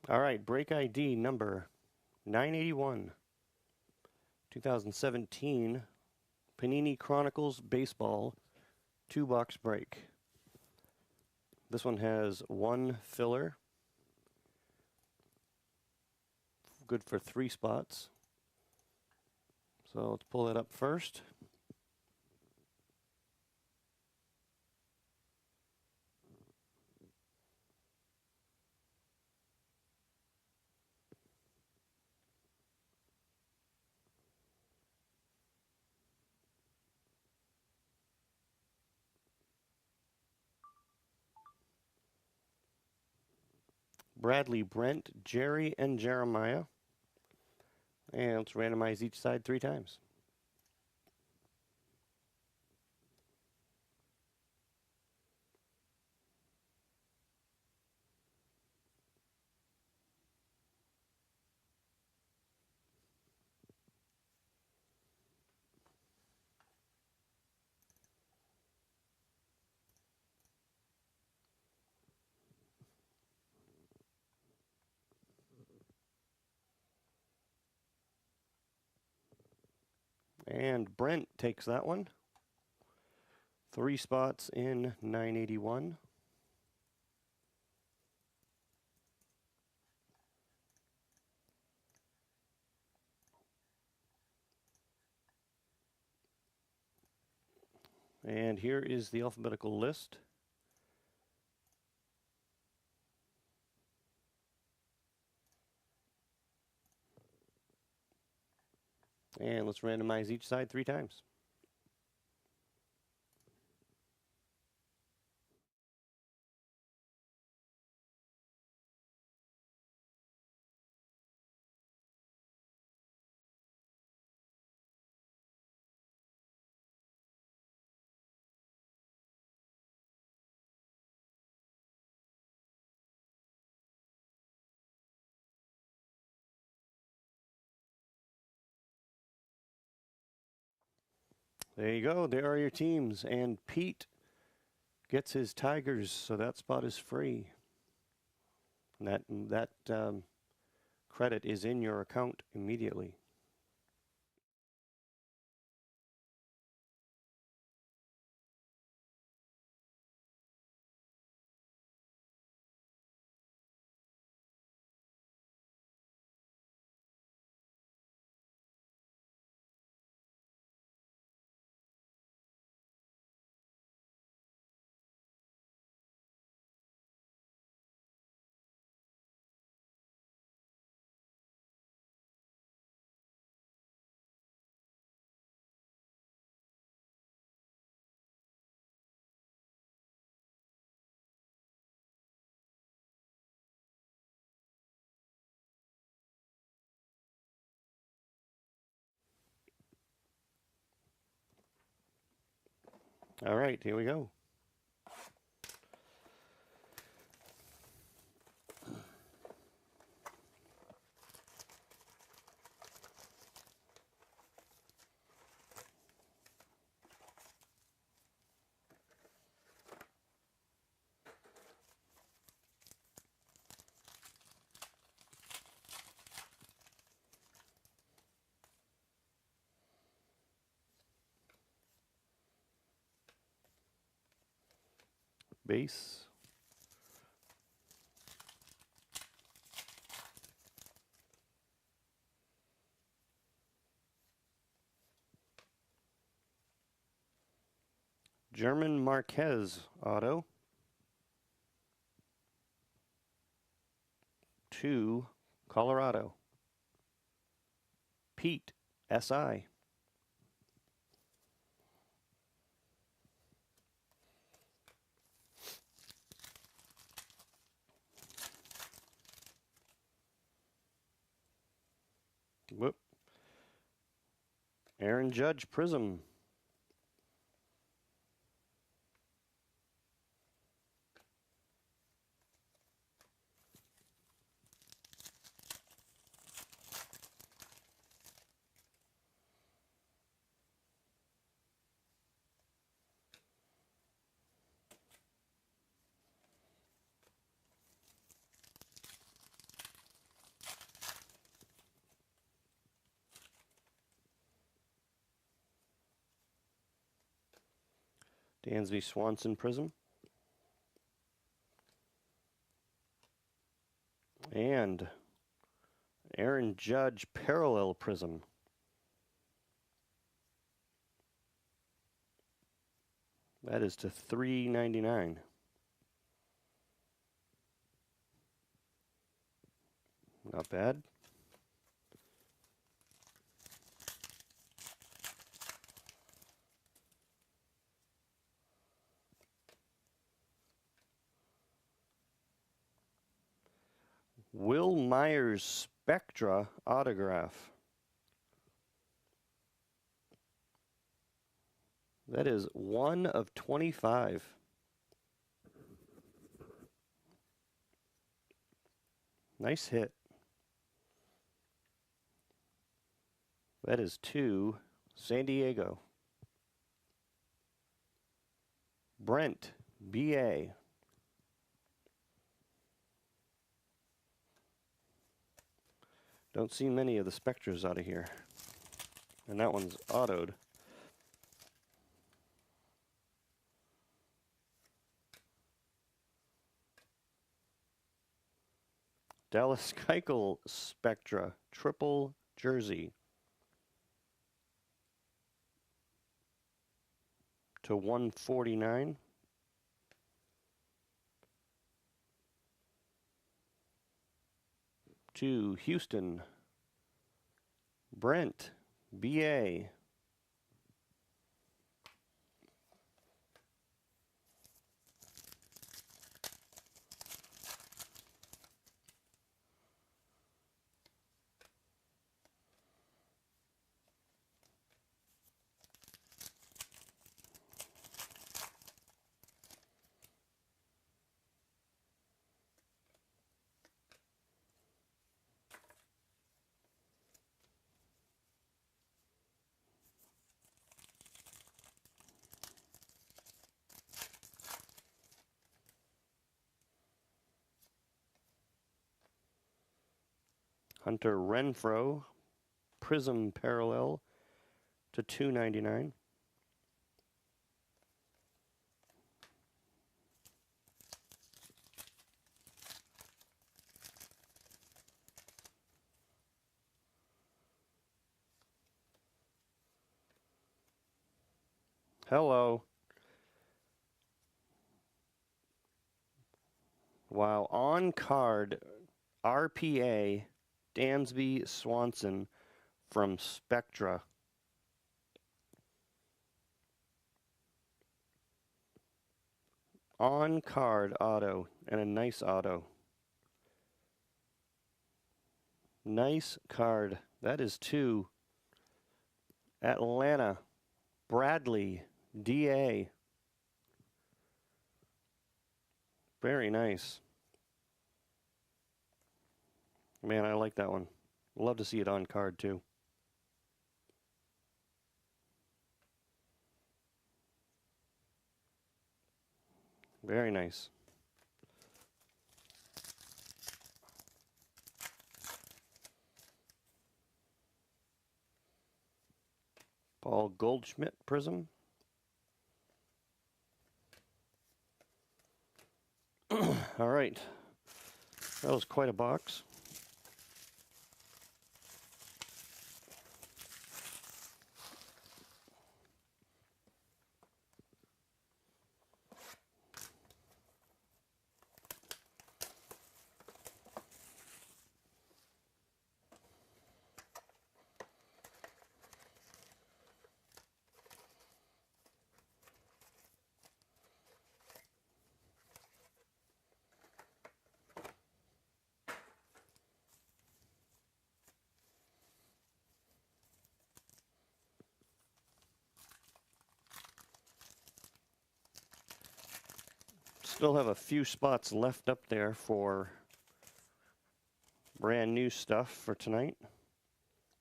All right, break ID number 981, 2017 Panini Chronicles Baseball 2-box break. This one has one filler, good for 3 spots. So let's pull it up first. Bradley, Brent, Jerry, and Jeremiah. And let's randomize each side 3 times. And Brent takes that one. 3 spots in 981. And here is the alphabetical list. And let's randomize each side 3 times. There you go. There are your teams. And Pete gets his Tigers, so that spot is free. And that credit is in your account immediately. All right, here we go. Base. German Marquez auto. 2, Colorado. Pete, SI. Whoop. Aaron Judge, Prism. Dansby Swanson Prism. And Aaron Judge Parallel Prism. That is to $3.99. Not bad. Will Myers Spectra autograph. That is 1 of 25. Nice hit. That is to San Diego. Brent, BA. Don't see many of the Spectras out of here. And that one's autoed. Dallas Keuchel Spectra, triple jersey. To 149. To Houston. Brent, BA. Hunter Renfroe, Prism Parallel to $2.99. Hello. Wow, on card, RPA, Dansby Swanson from Spectra. On card auto, and a nice auto. Nice card. That is to Atlanta, Bradley, DA. Very nice. Man, I like that one. Love to see it on card too. Very nice. Paul Goldschmidt Prism. All right. That was quite a box. Still have a few spots left up there for brand new stuff for tonight.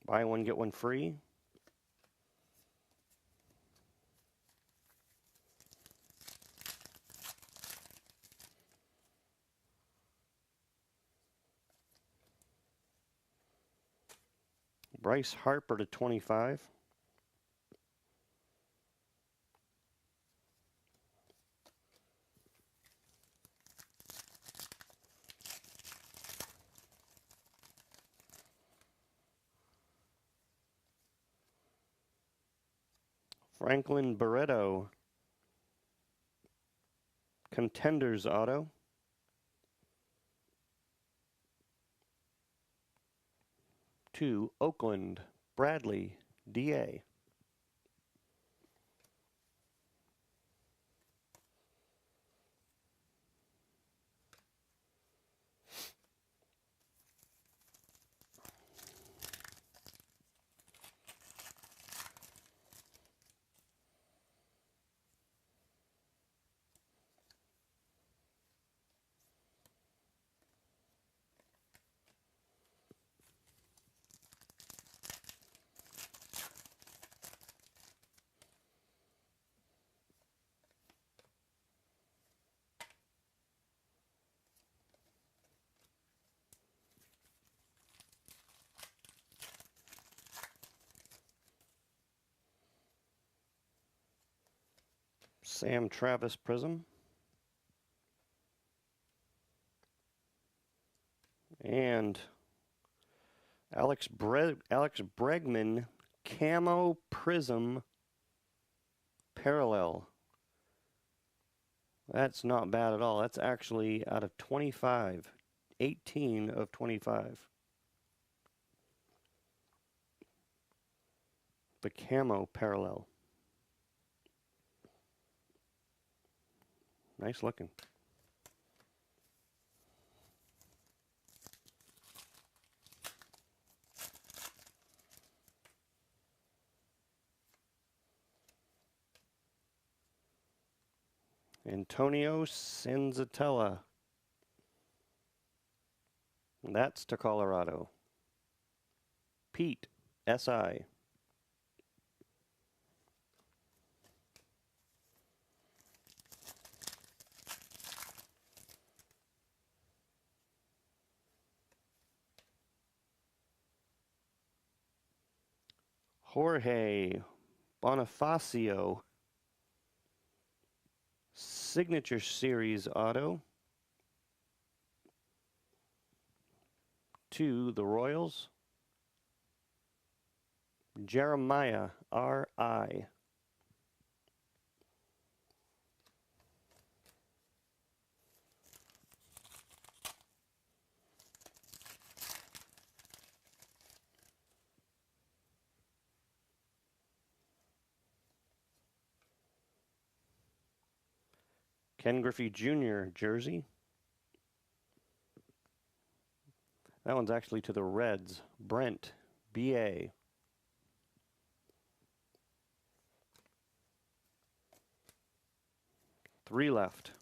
Buy one, get one free. Bryce Harper to 25. Franklin Barreto. Contenders auto. To Oakland, Bradley, DA. Sam Travis Prism. And Alex Bregman Camo Prism Parallel. That's not bad at all. That's actually out of 25. 18 of 25. The Camo Parallel. Nice looking. Antonio Senzatella. That's to Colorado. Pete, SI. Jorge Bonifacio. Signature Series auto. To the Royals. Jeremiah, R.I. Ken Griffey Jr. jersey. That one's actually to the Reds. Brent, B.A. Three left.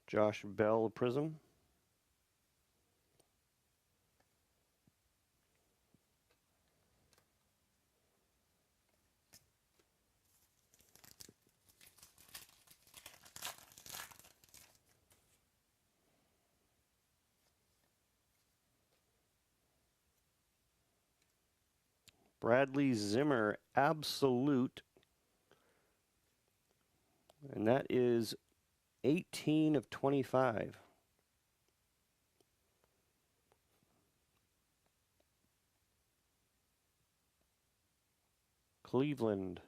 Josh Bell Prism. Bradley Zimmer Absolute. And that is 18 of 25. Cleveland.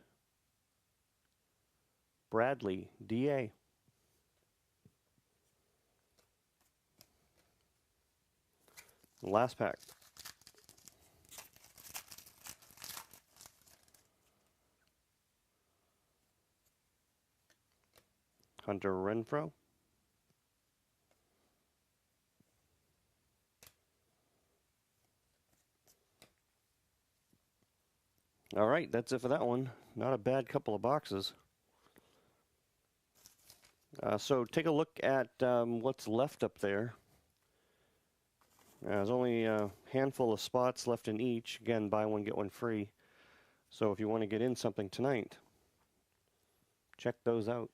Bradley, DA. Last pack. Hunter Renfroe. All right, that's it for that one. Not a bad couple of boxes. So take a look at what's left up there. There's only a handful of spots left in each. Again, buy one, get one free. So if you want to get in something tonight, check those out.